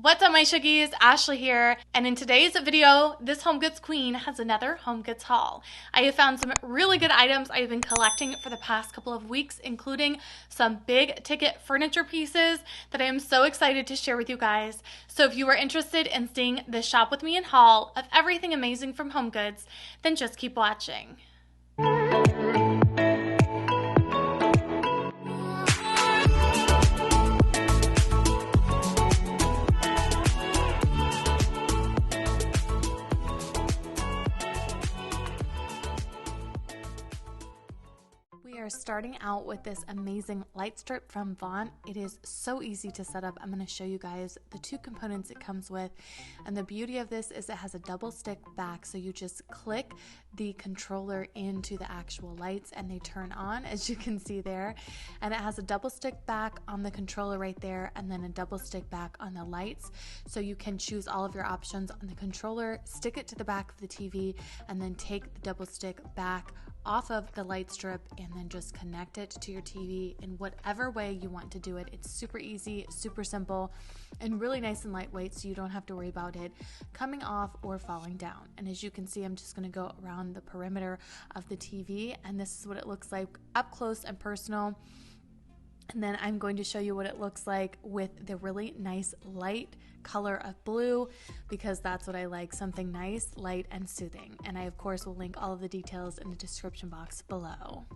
What's up my Shuggies, Ashley here, and in today's video, this HomeGoods queen has another HomeGoods haul. I have found some really good items I've been collecting for the past couple of weeks, including some big ticket furniture pieces that I am so excited to share with you guys. So if you are interested in seeing the shop with me and haul of everything amazing from HomeGoods, then just keep watching. We are starting out with this amazing light strip from Vaunt. It is so easy to set up. I'm going to show you guys the two components it comes with, and the beauty of this is it has a double stick back, so you just click the controller into the actual lights and they turn on, as you can see there. And it has a double stick back on the controller right there, and then a double stick back on the lights, so you can choose all of your options on the controller, stick it to the back of the TV, and then take the double stick back off of the light strip and then just connect it to your TV in whatever way you want to do it. It's super easy, super simple, and really nice and lightweight, so you don't have to worry about it coming off or falling down. And as you can see, I'm just going to go around the perimeter of the TV, and this is what it looks like up close and personal. And then I'm going to show you what it looks like with the really nice light color of blue, because that's what I like, something nice, light, and soothing. And I, of course, will link all of the details in the description box below.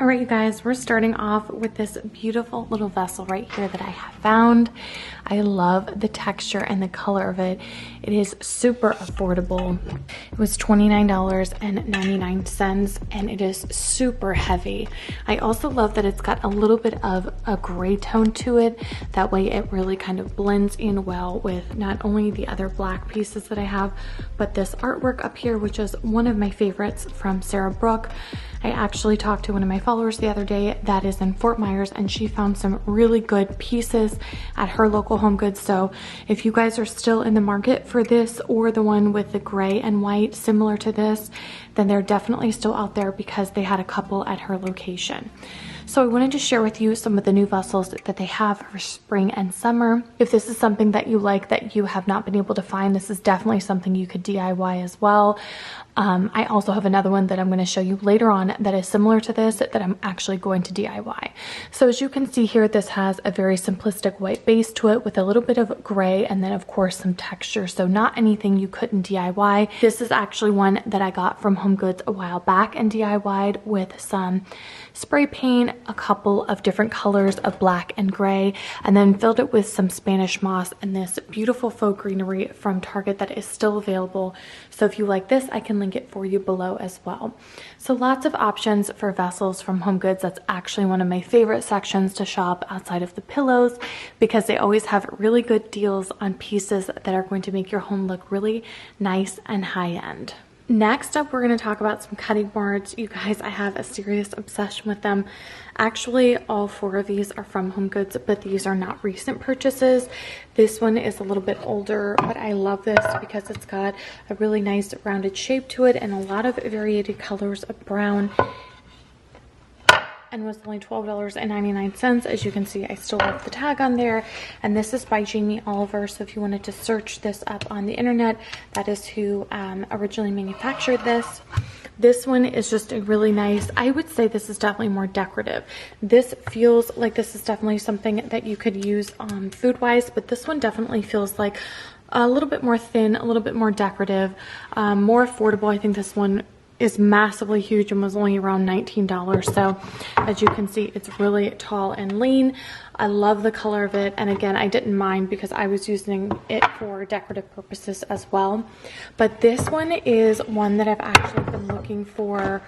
All right, you guys, we're starting off with this beautiful little vessel right here that I have found. I love the texture and the color of it. It is super affordable. It was $29.99, and it is super heavy. I also love that it's got a little bit of a gray tone to it. That way it really kind of blends in well with not only the other black pieces that I have, but this artwork up here, which is one of my favorites from Sarah Brooke. I actually talked to one of my followers the other day that is in Fort Myers, and she found some really good pieces at her local HomeGoods. So if you guys are still in the market for this or the one with the gray and white similar to this, then they're definitely still out there because they had a couple at her location. So I wanted to share with you some of the new vessels that they have for spring and summer. If this is something that you like that you have not been able to find, this is definitely something you could DIY as well. I also have another one that I'm going to show you later on that is similar to this that I'm actually going to DIY. So as you can see here, this has a very simplistic white base to it with a little bit of gray and then of course some texture. So not anything you couldn't DIY. This is actually one that I got from HomeGoods a while back and DIY'd with some spray paint, a couple of different colors of black and gray, and then filled it with some Spanish moss and this beautiful faux greenery from Target that is still available. So if you like this, I can link it for you below as well. So lots of options for vessels from HomeGoods. That's actually one of my favorite sections to shop outside of the pillows, because they always have really good deals on pieces that are going to make your home look really nice and high end. Next up, we're going to talk about some cutting boards. You guys, I have a serious obsession with them. Actually, all 4 of these are from HomeGoods, but these are not recent purchases. This one is a little bit older, but I love this because it's got a really nice rounded shape to it and a lot of varied colors of brown, and was only $12.99. As you can see, I still love the tag on there. And this is by Jamie Oliver. So if you wanted to search this up on the internet, that is who originally manufactured this. This one is just a really nice, I would say this is definitely more decorative. This feels like this is definitely something that you could use food-wise, but this one definitely feels like a little bit more thin, a little bit more decorative, more affordable. I think this one is massively huge and was only around $19. So as you can see, it's really tall and lean. I love the color of it, and again, I didn't mind because I was using it for decorative purposes as well. But this one is one that I've actually been looking for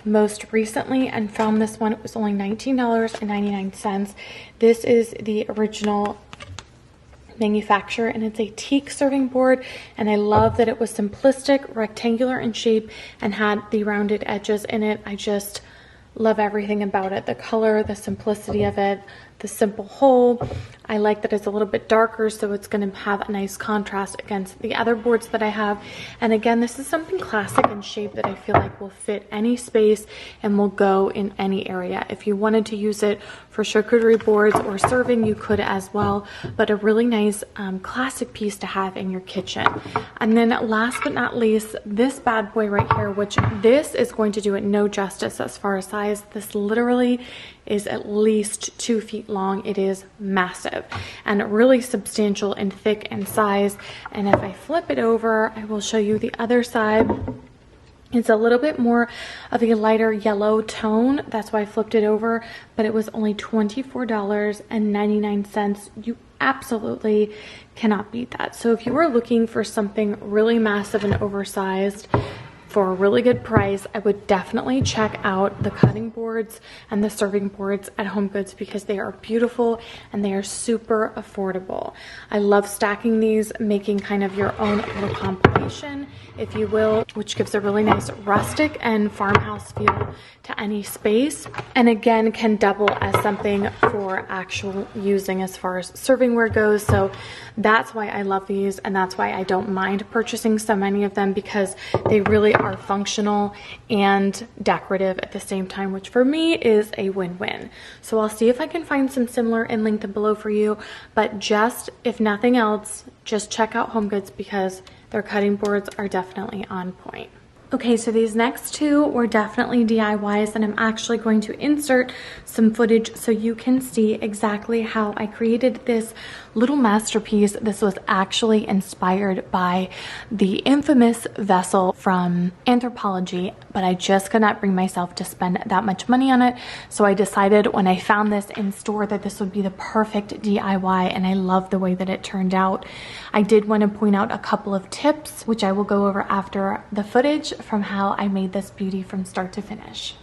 most recently and found this one. It was only $19.99. This is the original manufacturer, and it's a teak serving board, and I love that it was simplistic, rectangular in shape, and had the rounded edges in it. I just love everything about it. The color, the simplicity of it, the simple hole. I like that it's a little bit darker, so it's going to have a nice contrast against the other boards that I have. And again, this is something classic in shape that I feel like will fit any space and will go in any area. If you wanted to use it for charcuterie boards or serving, you could as well, but a really nice classic piece to have in your kitchen. And then last but not least, this bad boy right here, which this is going to do it no justice as far as size. This literally is at least 2 feet long. It is massive and really substantial and thick in size. And if I flip it over, I will show you the other side. It's a little bit more of a lighter yellow tone. That's why I flipped it over, but it was only $24.99. You absolutely cannot beat that. So if you were looking for something really massive and oversized for a really good price, I would definitely check out the cutting boards and the serving boards at HomeGoods because they are beautiful and they are super affordable. I love stacking these, making kind of your own little compilation, if you will, which gives a really nice rustic and farmhouse feel to any space, and again can double as something for actual using as far as servingware goes. So that's why I love these, and that's why I don't mind purchasing so many of them, because they really are functional and decorative at the same time, which for me is a win-win. So I'll see if I can find some similar and link them below for you, but just if nothing else, just check out HomeGoods because their cutting boards are definitely on point. Okay, so these next 2 were definitely DIYs, and I'm actually going to insert some footage so you can see exactly how I created this little masterpiece. This was actually inspired by the infamous vessel from Anthropologie, but I just could not bring myself to spend that much money on it. So I decided when I found this in store that this would be the perfect DIY, and I love the way that it turned out. I did want to point out a couple of tips, which I will go over after the footage from how I made this beauty from start to finish.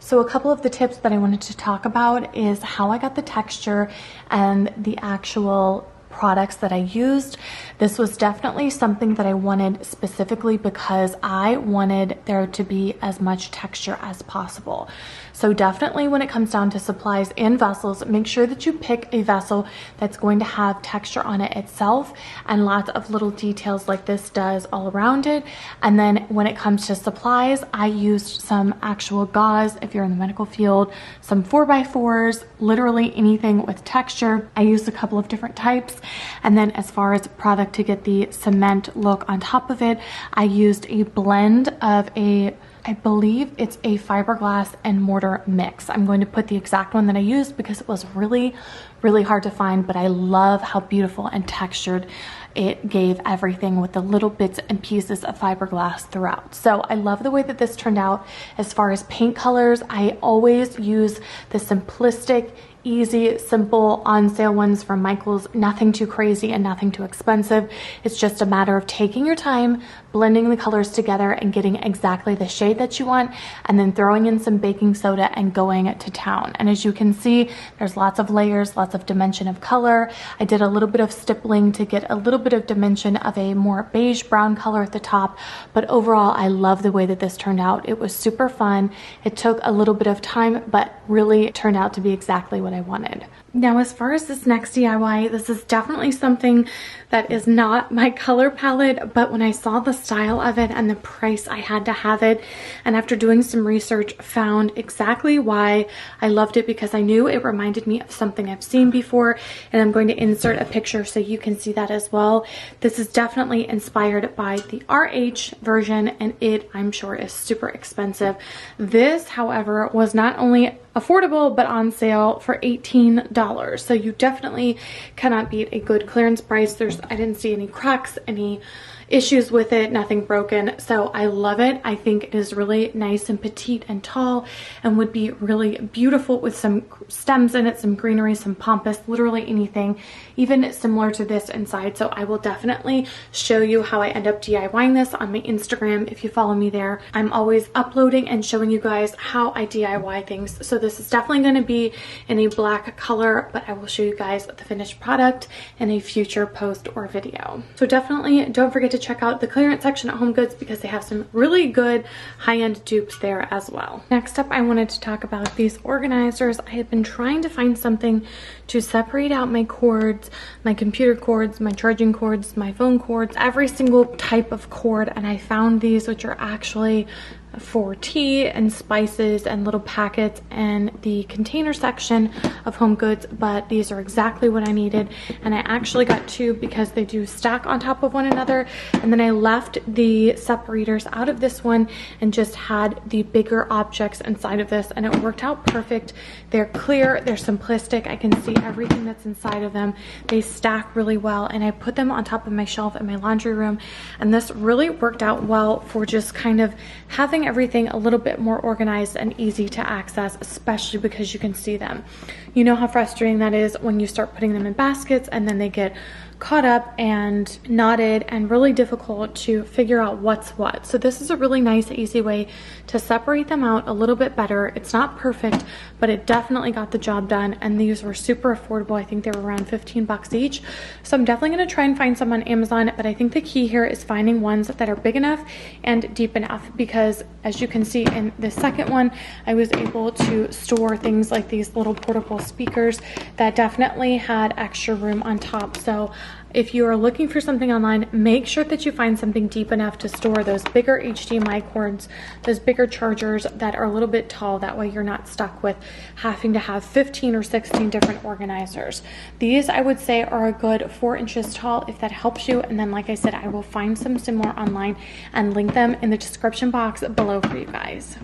So a couple of the tips that I wanted to talk about is how I got the texture and the actual products that I used. This was definitely something that I wanted specifically because I wanted there to be as much texture as possible. So definitely when it comes down to supplies and vessels, make sure that you pick a vessel that's going to have texture on it itself and lots of little details like this does all around it. And then when it comes to supplies, I used some actual gauze if you're in the medical field, some 4x4s, literally anything with texture. I used a couple of different types. And then as far as product to get the cement look on top of it, I used a blend of I believe it's a fiberglass and mortar mix. I'm going to put the exact one that I used because it was really, really hard to find, but I love how beautiful and textured it gave everything with the little bits and pieces of fiberglass throughout. So I love the way that this turned out. As far as paint colors, I always use the simplistic, easy, simple on sale ones from Michaels. Nothing too crazy and nothing too expensive. It's just a matter of taking your time, blending the colors together and getting exactly the shade that you want, and then throwing in some baking soda and going to town. And as you can see, there's lots of layers, lots of dimension of color. I did a little bit of stippling to get a little bit of dimension of a more beige brown color at the top, but overall I love the way that this turned out. It was super fun. It took a little bit of time, but really turned out to be exactly what I wanted. Now, as far as this next DIY, this is definitely something that is not my color palette, but when I saw the style of it and the price, I had to have it. And after doing some research, found exactly why I loved it, because I knew it reminded me of something I've seen before, and I'm going to insert a picture so you can see that as well. This is definitely inspired by the RH version, and it, I'm sure, is super expensive. This, however, was not only affordable but on sale for $18. So you definitely cannot beat a good clearance price. I didn't see any cracks, any issues with it, nothing broken. So I love it. I think it is really nice and petite and tall and would be really beautiful with some stems in it, some greenery, some pampas, literally anything, even similar to this inside. So I will definitely show you how I end up DIYing this on my Instagram if you follow me there. I'm always uploading and showing you guys how I DIY things. So this is definitely going to be in a black color, but I will show you guys the finished product in a future post or video. So definitely don't forget to check out the clearance section at Homegoods because they have some really good high-end dupes there as well. Next up, I wanted to talk about these organizers. I had been trying to find something to separate out my cords, my computer cords, my charging cords, my phone cords, every single type of cord, and I found these, which are actually for tea and spices and little packets in the container section of Homegoods, but these are exactly what I needed. And I actually got two because they do stack on top of one another, and then I left the separators out of this one and just had the bigger objects inside of this, and it worked out perfect. They're clear, they're simplistic, I can see everything that's inside of them. They stack really well, and I put them on top of my shelf in my laundry room, and this really worked out well for just kind of having everything a little bit more organized and easy to access, especially because you can see them. You know how frustrating that is when you start putting them in baskets and then they get caught up and knotted and really difficult to figure out what's what. So this is a really nice, easy way to separate them out a little bit better. It's not perfect, but it definitely got the job done, and these were super affordable. I think they were around 15 bucks each. So I'm definitely going to try and find some on Amazon, but I think the key here is finding ones that are big enough and deep enough, because as you can see in the second one, I was able to store things like these little portable speakers that definitely had extra room on top. So if you are looking for something online, make sure that you find something deep enough to store those bigger HDMI cords, those bigger chargers that are a little bit tall. That way you're not stuck with having to have 15 or 16 different organizers. These, I would say, are a good 4 inches tall, if that helps you. And then, like I said, I will find some similar online and link them in the description box below for you guys.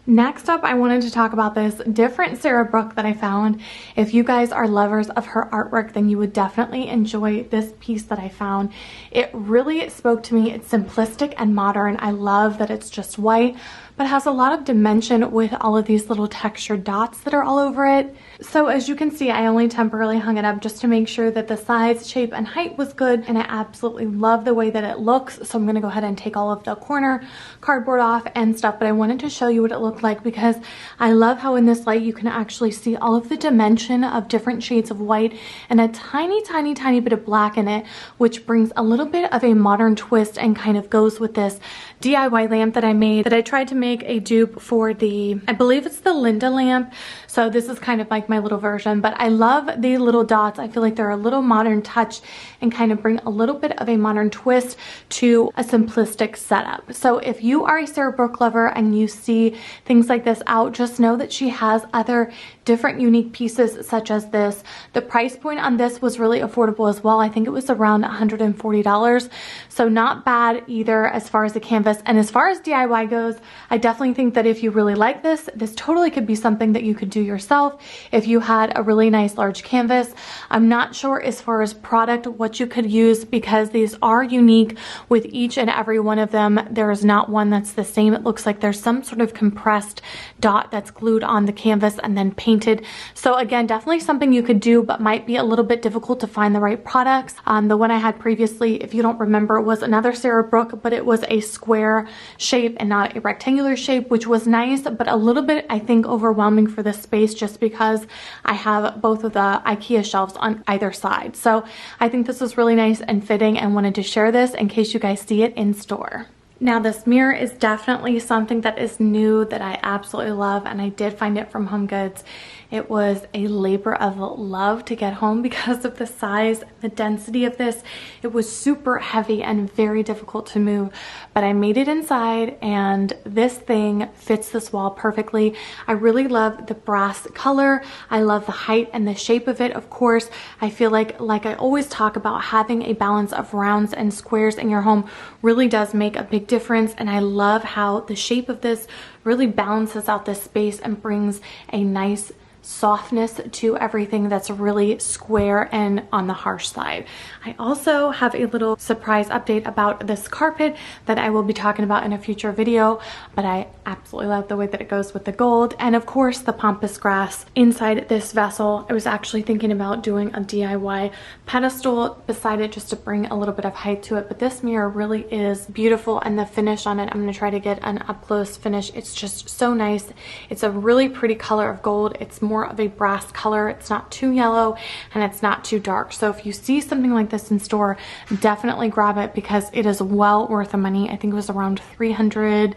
Next up, I wanted to talk about this different Sarah Brooke that I found. If you guys are lovers of her artwork, then you would definitely enjoy this piece that I found. It really spoke to me. It's simplistic and modern. I love that it's just white, but has a lot of dimension with all of these little textured dots that are all over it. So as you can see, I only temporarily hung it up just to make sure that the size, shape, and height was good, and I absolutely love the way that it looks. So I'm going to go ahead and take all of the corner cardboard off and stuff, but I wanted to show you what it looks look like, because I love how in this light you can actually see all of the dimension of different shades of white and a tiny bit of black in it, which brings a little bit of a modern twist and kind of goes with this DIY lamp that I made, that I tried to make a dupe for the, I believe it's the Linda lamp. So this is kind of like my little version, but I love the little dots. I feel like they're a little modern touch and kind of bring a little bit of a modern twist to a simplistic setup. So if you are a Sarah Brooke lover and you see things like this out, just know that she has other different unique pieces such as this. The price point on this was really affordable as well. I think it was around $140. So not bad either as far as the canvas. And as far as DIY goes, I definitely think that if you really like this, this totally could be something that you could do yourself if you had a really nice large canvas. I'm not sure as far as product what you could use, because these are unique with each and every one of them. There is not one that's the same. It looks like there's some sort of compressed dot that's glued on the canvas and then painted. So again, definitely something you could do, but might be a little bit difficult to find the right products. The one I had previously, if you don't remember, was another Sarah Brooke, but it was a square shape and not a rectangular shape, which was nice, but a little bit, I think, overwhelming for this space just because I have both of the IKEA shelves on either side. So I think this was really nice and fitting and wanted to share this in case you guys see it in store. Now this mirror is definitely something that is new that I absolutely love, and I did find it from Homegoods. It was a labor of love to get home because of the size, the density of this. It was super heavy and very difficult to move, but I made it inside and this thing fits this wall perfectly. I really love the brass color. I love the height and the shape of it. Of course, I feel like I always talk about, having a balance of rounds and squares in your home really does make a big difference. And I love how the shape of this really balances out this space and brings a nice softness to everything that's really square and on the harsh side. I also have a little surprise update about this carpet that I will be talking about in a future video, but I absolutely love the way that it goes with the gold, and of course the pampas grass inside this vessel. I was actually thinking about doing a DIY pedestal beside it just to bring a little bit of height to it, but this mirror really is beautiful, and the finish on it, I'm going to try to get an up close finish. It's just so nice. It's a really pretty color of gold. It's more of a brass color. It's not too yellow and it's not too dark. So if you see something like this in store, definitely grab it because it is well worth the money. I think it was around $300,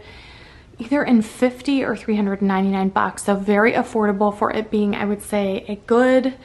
either in 50 or 399 bucks. So very affordable for it being, I would say, a good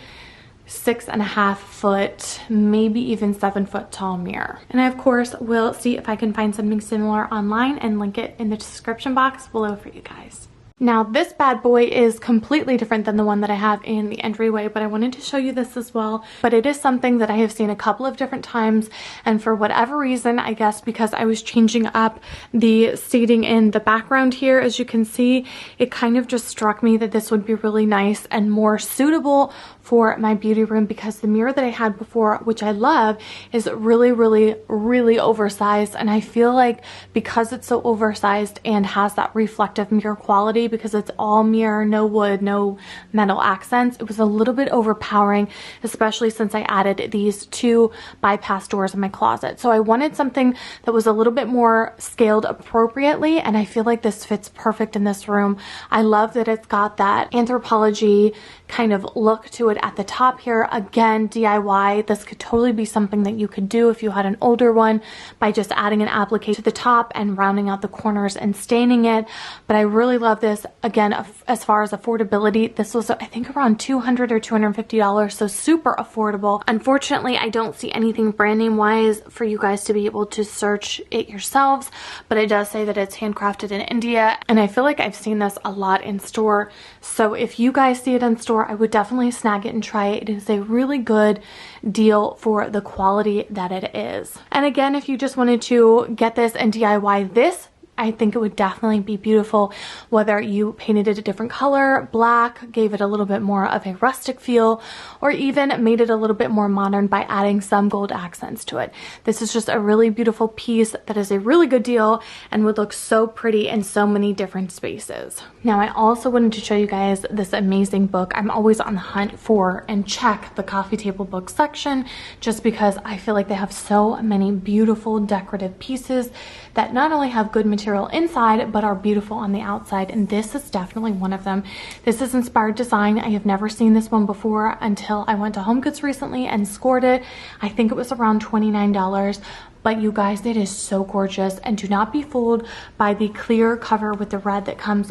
6.5 foot, maybe even 7 foot tall mirror. And I of course will see if I can find something similar online and link it in the description box below for you guys. Now this bad boy is completely different than the one that I have in the entryway, but I wanted to show you this as well. But it is something that I have seen a couple of different times, and for whatever reason, I guess because I was changing up the seating in the background here, as you can see, it kind of just struck me that this would be really nice and more suitable for my beauty room, because the mirror that I had before, which I love, is really oversized, and I feel like because it's so oversized and has that reflective mirror quality, because it's all mirror, no wood, no metal accents, it was a little bit overpowering, especially since I added these two bypass doors in my closet. So I wanted something that was a little bit more scaled appropriately, and I feel like this fits perfect in this room. I love that it's got that Anthropologie kind of look to it at the top here. Again, DIY. This could totally be something that you could do if you had an older one by just adding an applique to the top and rounding out the corners and staining it. But I really love this. Again, as far as affordability, this was, I think, around $200 or $250, so super affordable. Unfortunately, I don't see anything brand name wise for you guys to be able to search it yourselves, but it does say that it's handcrafted in India, and I feel like I've seen this a lot in store. So if you guys see it in store, I would definitely snag it and try it. It is a really good deal for the quality that it is. And again, if you just wanted to get this and DIY this, I think it would definitely be beautiful, whether you painted it a different color, black, gave it a little bit more of a rustic feel, or even made it a little bit more modern by adding some gold accents to it. This is just a really beautiful piece that is a really good deal and would look so pretty in so many different spaces. Now, I also wanted to show you guys this amazing book. I'm always on the hunt for and check the coffee table book section, just because I feel like they have so many beautiful decorative pieces that not only have good material material inside but are beautiful on the outside, and this is definitely one of them. This is inspired design. I have never seen this one before until I went to Homegoods recently and scored it. I think it was around $29. But you guys, it is so gorgeous, and do not be fooled by the clear cover with the red that comes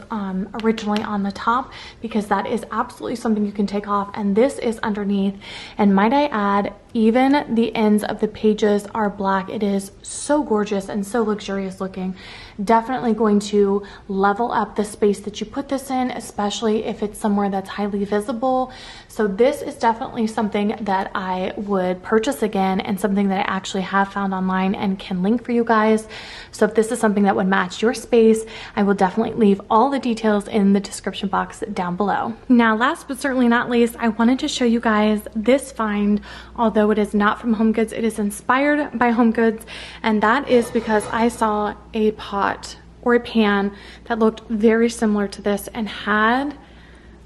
originally on the top, because that is absolutely something you can take off, and this is underneath. And might I add, even the ends of the pages are black. It is so gorgeous and so luxurious looking. Definitely going to level up the space that you put this in, especially if it's somewhere that's highly visible. So this is definitely something that I would purchase again, and something that I actually have found online and can link for you guys. So if this is something that would match your space, I will definitely leave all the details in the description box down below. Now, last but certainly not least, I wanted to show you guys this find. Although it is not from Homegoods, it is inspired by Homegoods, and that is because I saw a pot or a pan that looked very similar to this and had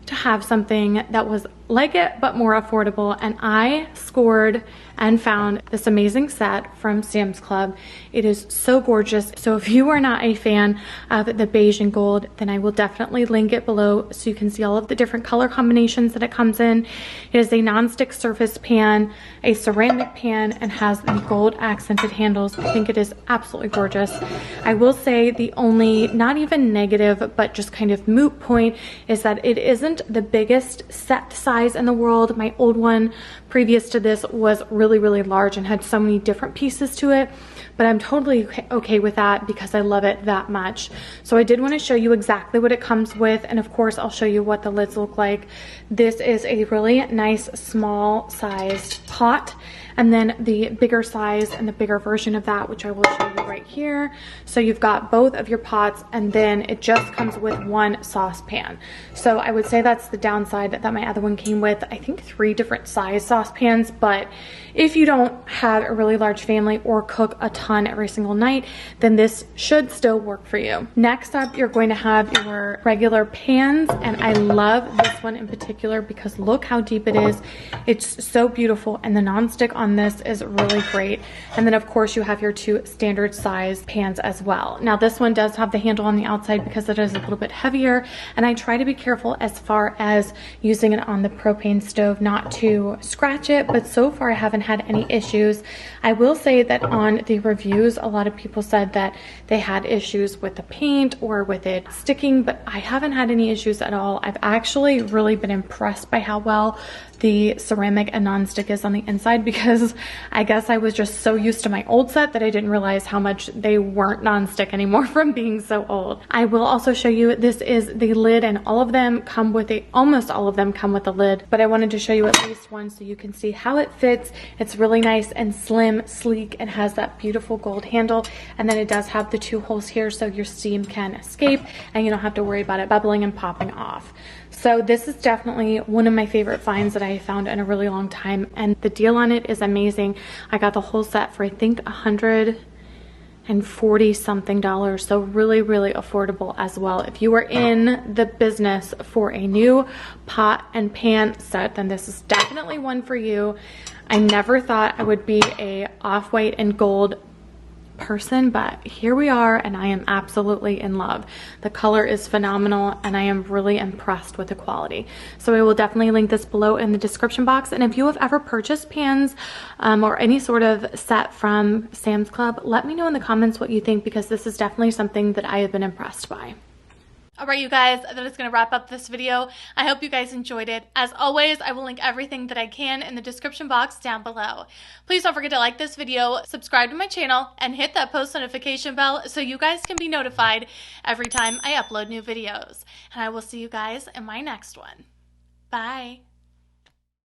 to have something that was like it but more affordable, and I scored and found this amazing set from Sam's Club. It is so gorgeous. So if you are not a fan of the beige and gold, then I will definitely link it below so you can see all of the different color combinations that it comes in. It is a non-stick surface pan, a ceramic pan, and has the gold accented handles. I think it is absolutely gorgeous. I will say the only, not even negative, but just kind of moot point is that it isn't the biggest set size in the world. My old one previous to this was really large and had so many different pieces to it, but I'm totally okay with that because I love it that much. So I did want to show you exactly what it comes with, and of course I'll show you what the lids look like. This is a really nice small sized pot, and then the bigger size and the bigger version of that, which I will show you right here. So you've got both of your pots, and then it just comes with one saucepan. So I would say that's the downside that my other one came with, I think 3 different size saucepans. But if you don't have a really large family or cook a ton every single night, then this should still work for you. Next up, you're going to have your regular pans, and I love this one in particular because look how deep it is. It's so beautiful, and the nonstick on this is really great. And then of course you have your 2 standard size pans as well. Now this one does have the handle on the outside because it is a little bit heavier, and I try to be careful as far as using it on the propane stove not to scratch it, but so far I haven't had any issues. I will say that on the reviews, a lot of people said that they had issues with the paint or with it sticking, but I haven't had any issues at all. I've actually really been impressed by how well the ceramic and nonstick is on the inside, because I guess I was just so used to my old set that I didn't realize how much they weren't nonstick anymore from being so old. I will also show you, this is the lid, and all of them come with almost all of them come with a lid, but I wanted to show you at least one so you can see how it fits. It's really nice and slim, sleek, and has that beautiful gold handle, and then it does have the 2 holes here so your steam can escape and you don't have to worry about it bubbling and popping off. So this is definitely one of my favorite finds that I found in a really long time, and the deal on it is amazing. I got the whole set for I think $140 something, so really affordable as well. If you are in the business for a new pot and pan set, then this is definitely one for you. I never thought I would be a off-white and gold person, but here we are, and I am absolutely in love. The color is phenomenal, and I am really impressed with the quality. So I will definitely link this below in the description box, and if you have ever purchased pans or any sort of set from Sam's Club, let me know in the comments what you think, because this is definitely something that I have been impressed by. Alright you guys, that is going to wrap up this video. I hope you guys enjoyed it. As always, I will link everything that I can in the description box down below. Please don't forget to like this video, subscribe to my channel, and hit that post notification bell so you guys can be notified every time I upload new videos. And I will see you guys in my next one. Bye!